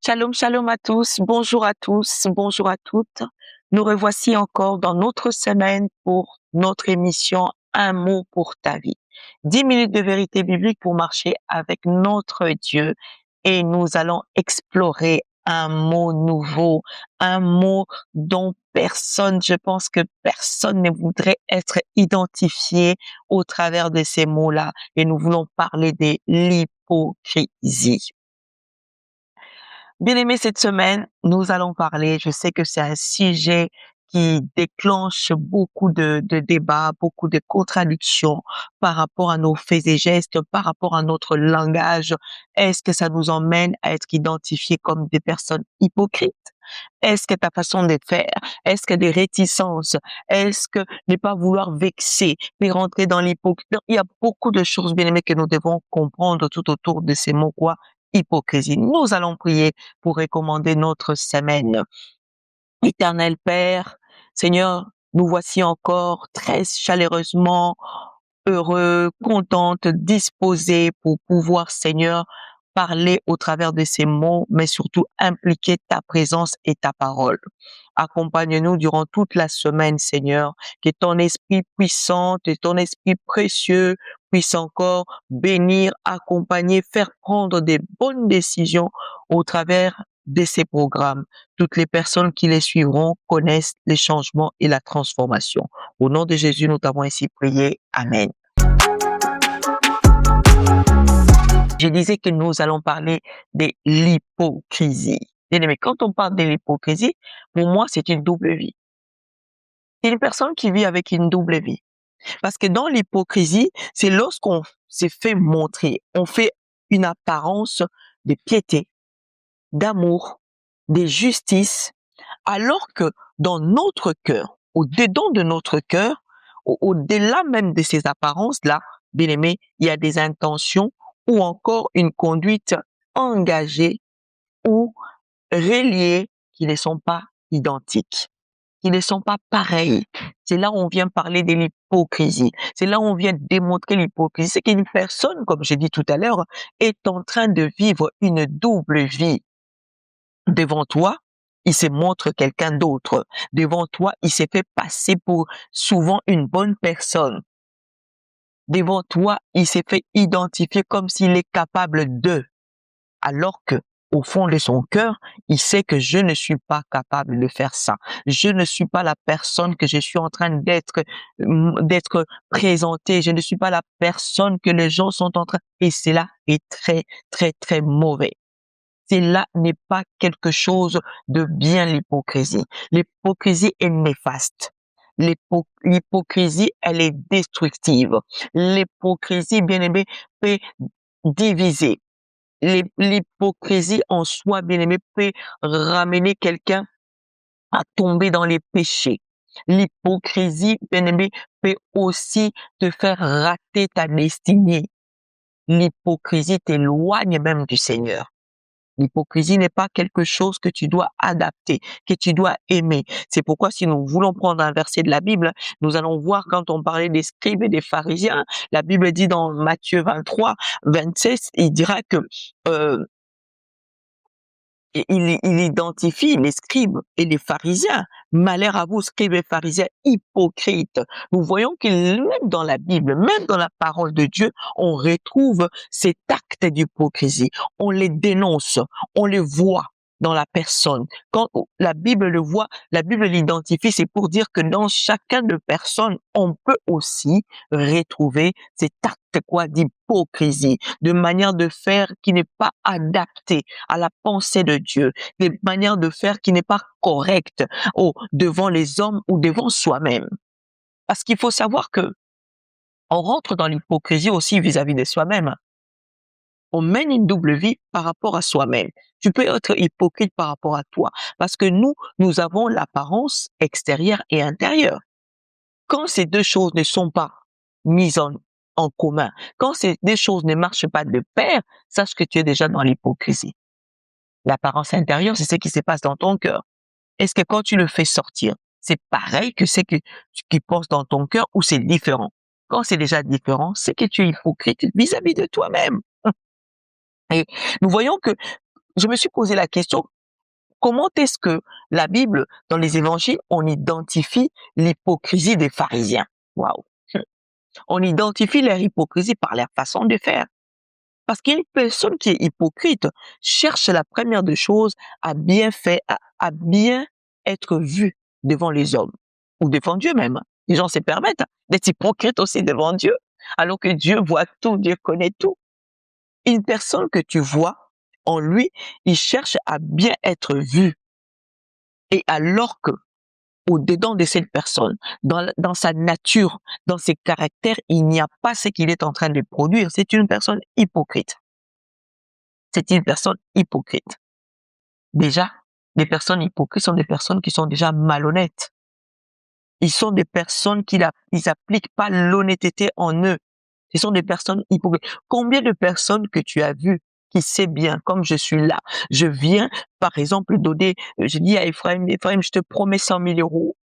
Shalom, shalom à tous, bonjour à toutes. Nous revoici encore dans notre semaine pour notre émission Un mot pour ta vie. 10 minutes de vérité biblique pour marcher avec notre Dieu et nous allons explorer un mot nouveau, un mot dont je pense que personne ne voudrait être identifié au travers de ces mots-là et nous voulons parler de l'hypocrisie. Bien-aimés, cette semaine, nous allons parler, je sais que c'est un sujet qui déclenche beaucoup de débats, beaucoup de contradictions par rapport à nos faits et gestes, par rapport à notre langage. Est-ce que ça nous emmène à être identifiés comme des personnes hypocrites? Est-ce que ta façon de faire? Est-ce que des réticences? Est-ce que ne pas vouloir vexer, mais rentrer dans l'hypocrisie? Il y a beaucoup de choses, bien-aimés, que nous devons comprendre tout autour de ces mots, quoi? Hypocrisie. Nous allons prier pour recommander notre semaine. Éternel Père, Seigneur, nous voici encore très chaleureusement heureux, contente, disposés pour pouvoir, Seigneur, parler au travers de ces mots, mais surtout impliquer ta présence et ta parole. Accompagne-nous durant toute la semaine, Seigneur, que ton esprit puissant et ton esprit précieux puisse encore bénir, accompagner, faire prendre des bonnes décisions au travers de ces programmes. Toutes les personnes qui les suivront connaissent les changements et la transformation. Au nom de Jésus, nous t'avons ainsi prié. Amen. Je disais que nous allons parler de l'hypocrisie. Mais quand on parle de l'hypocrisie, pour moi, c'est une double vie. C'est une personne qui vit avec une double vie. Parce que dans l'hypocrisie, c'est lorsqu'on s'est fait montrer, on fait une apparence de piété, d'amour, de justice, alors que dans notre cœur, au-dedans de notre cœur, au-delà même de ces apparences-là, bien aimé, il y a des intentions ou encore une conduite engagée ou reliées qui ne sont pas identiques, qui ne sont pas pareilles. C'est là où on vient parler de l'hypocrisie. C'est là où on vient démontrer l'hypocrisie. C'est qu'une personne, comme j'ai dit tout à l'heure, est en train de vivre une double vie. Devant toi, il se montre quelqu'un d'autre. Devant toi, il s'est fait passer pour souvent une bonne personne. Devant toi, il s'est fait identifier comme s'il est capable de. Alors que, au fond de son cœur, il sait que je ne suis pas capable de faire ça. Je ne suis pas la personne que je suis en train d'être présentée. Je ne suis pas la personne que les gens sont en train. Et cela est très, très, très mauvais. Cela n'est pas quelque chose de bien, l'hypocrisie. L'hypocrisie est néfaste. L'hypocrisie, elle est destructive. L'hypocrisie, bien aimé, peut diviser. L'hypocrisie en soi, bien aimé, peut ramener quelqu'un à tomber dans les péchés. L'hypocrisie, bien aimé, peut aussi te faire rater ta destinée. L'hypocrisie t'éloigne même du Seigneur. L'hypocrisie n'est pas quelque chose que tu dois adapter, que tu dois aimer. C'est pourquoi si nous voulons prendre un verset de la Bible, nous allons voir quand on parlait des scribes et des pharisiens, la Bible dit dans Matthieu 23, 26, il dira que il identifie les scribes et les pharisiens. Malheur à vous, scribes et pharisiens hypocrites. Nous voyons que même dans la Bible, même dans la parole de Dieu, on retrouve cet acte d'hypocrisie. On les dénonce, on les voit dans la personne. Quand la Bible le voit, la Bible l'identifie, c'est pour dire que dans chacun de personnes, on peut aussi retrouver cet acte d'hypocrisie, de manière de faire qui n'est pas adaptée à la pensée de Dieu, des manières de faire qui n'est pas correcte devant les hommes ou devant soi-même. Parce qu'il faut savoir que on rentre dans l'hypocrisie aussi vis-à-vis de soi-même. On mène une double vie par rapport à soi-même. Tu peux être hypocrite par rapport à toi parce que nous avons l'apparence extérieure et intérieure. Quand ces deux choses ne sont pas mises en commun, quand ces deux choses ne marchent pas de pair, sache que tu es déjà dans l'hypocrisie. L'apparence intérieure, c'est ce qui se passe dans ton cœur. Est-ce que quand tu le fais sortir, c'est pareil que ce que tu penses dans ton cœur ou c'est différent? Quand c'est déjà différent, c'est que tu es hypocrite vis-à-vis de toi-même. Et nous voyons que je me suis posé la question, comment est-ce que la Bible, dans les évangiles, on identifie l'hypocrisie des pharisiens? Waouh! On identifie leur hypocrisie par leur façon de faire. Parce qu'une personne qui est hypocrite cherche la première des choses à bien faire, à bien être vue devant les hommes ou devant Dieu même. Les gens se permettent d'être hypocrites aussi devant Dieu, alors que Dieu voit tout, Dieu connaît tout. Une personne que tu vois en lui, il cherche à bien être vu. Et alors que au-dedans de cette personne, dans sa nature, dans ses caractères, il n'y a pas ce qu'il est en train de produire. C'est une personne hypocrite. C'est une personne hypocrite. Déjà, les personnes hypocrites sont des personnes qui sont déjà malhonnêtes. Ils sont des personnes ils appliquent pas l'honnêteté en eux. Ce sont des personnes hypocrites. Combien de personnes que tu as vues qui sait bien, comme je suis là, je viens, par exemple, donner, je dis à Ephraim, Ephraim, je te promets 100 000 euros.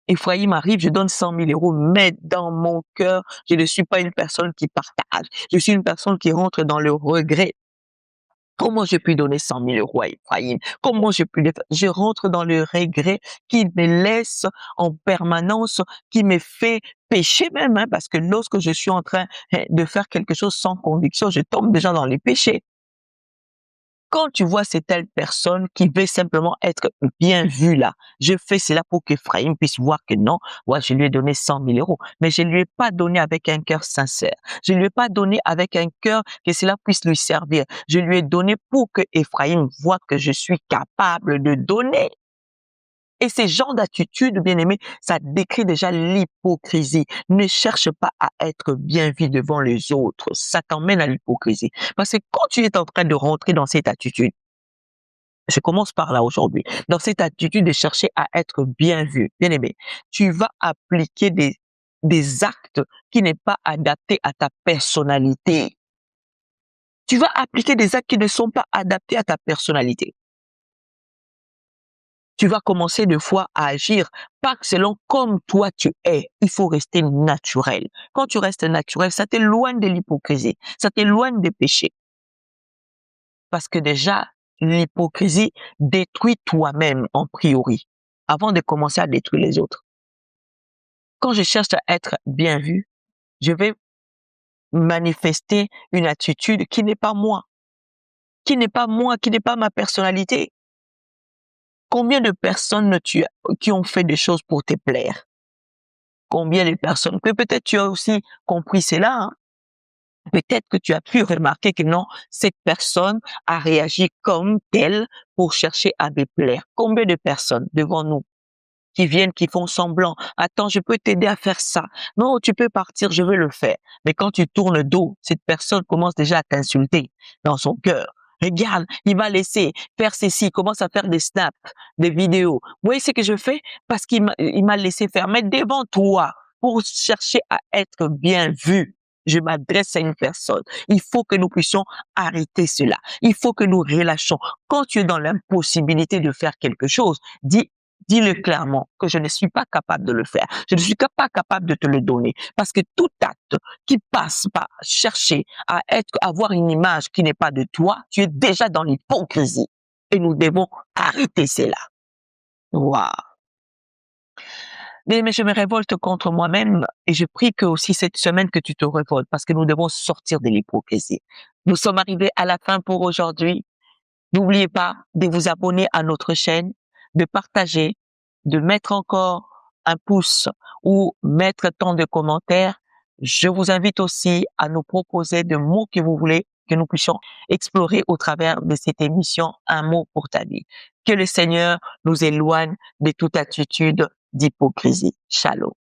Ephraim arrive, je donne 100 000 euros, mais dans mon cœur, je ne suis pas une personne qui partage. Je suis une personne qui rentre dans le regret. Comment je puis donner 100 000 euros à Ephraim? Comment je puis le faire? Je rentre dans le regret qui me laisse en permanence, qui me fait pécher même, hein, parce que lorsque je suis en train de faire quelque chose sans conviction, je tombe déjà dans les péchés. Quand tu vois cette telle personne qui veut simplement être bien vue là, je fais cela pour qu'Ephraim puisse voir que non, ouais, je lui ai donné 100 000 euros, mais je lui ai pas donné avec un cœur sincère. Je lui ai pas donné avec un cœur que cela puisse lui servir. Je lui ai donné pour que Ephraim voit que je suis capable de donner. Et ces genres d'attitudes, bien aimé, ça décrit déjà l'hypocrisie. Ne cherche pas à être bien vu devant les autres. Ça t'emmène à l'hypocrisie. Parce que quand tu es en train de rentrer dans cette attitude, je commence par là aujourd'hui, dans cette attitude de chercher à être bien vu, bien aimé, tu vas appliquer des actes qui n'est pas adaptés à ta personnalité. Tu vas appliquer des actes qui ne sont pas adaptés à ta personnalité. Tu vas commencer de fois à agir pas selon comme toi tu es. Il faut rester naturel. Quand tu restes naturel, ça t'éloigne de l'hypocrisie, ça t'éloigne des péchés. Parce que déjà, l'hypocrisie détruit toi-même en priori, avant de commencer à détruire les autres. Quand je cherche à être bien vu, je vais manifester une attitude qui n'est pas moi, qui n'est pas moi, qui n'est pas ma personnalité. Combien de personnes qui ont fait des choses pour te plaire? Combien de personnes que peut-être tu as aussi compris cela, hein? Peut-être que tu as pu remarquer que non, cette personne a réagi comme telle pour chercher à me plaire. Combien de personnes devant nous qui viennent, qui font semblant. Attends, je peux t'aider à faire ça. Non, tu peux partir, je vais le faire. Mais quand tu tournes le dos, cette personne commence déjà à t'insulter dans son cœur. Regarde, il va laisser faire ceci, il commence à faire des snaps, des vidéos. Vous voyez ce que je fais? Parce il m'a laissé faire. Mais devant toi, pour chercher à être bien vu, je m'adresse à une personne. Il faut que nous puissions arrêter cela. Il faut que nous relâchons. Quand tu es dans l'impossibilité de faire quelque chose, dis-le clairement que je ne suis pas capable de le faire. Je ne suis pas capable de te le donner. Parce que tout acte qui passe par chercher à avoir une image qui n'est pas de toi, tu es déjà dans l'hypocrisie. Et nous devons arrêter cela. Waouh! Mais je me révolte contre moi-même et je prie que aussi cette semaine que tu te révoltes parce que nous devons sortir de l'hypocrisie. Nous sommes arrivés à la fin pour aujourd'hui. N'oubliez pas de vous abonner à notre chaîne, de partager, de mettre encore un pouce ou mettre tant de commentaires. Je vous invite aussi à nous proposer de mots que vous voulez que nous puissions explorer au travers de cette émission Un mot pour ta vie. Que le Seigneur nous éloigne de toute attitude d'hypocrisie. Shalom.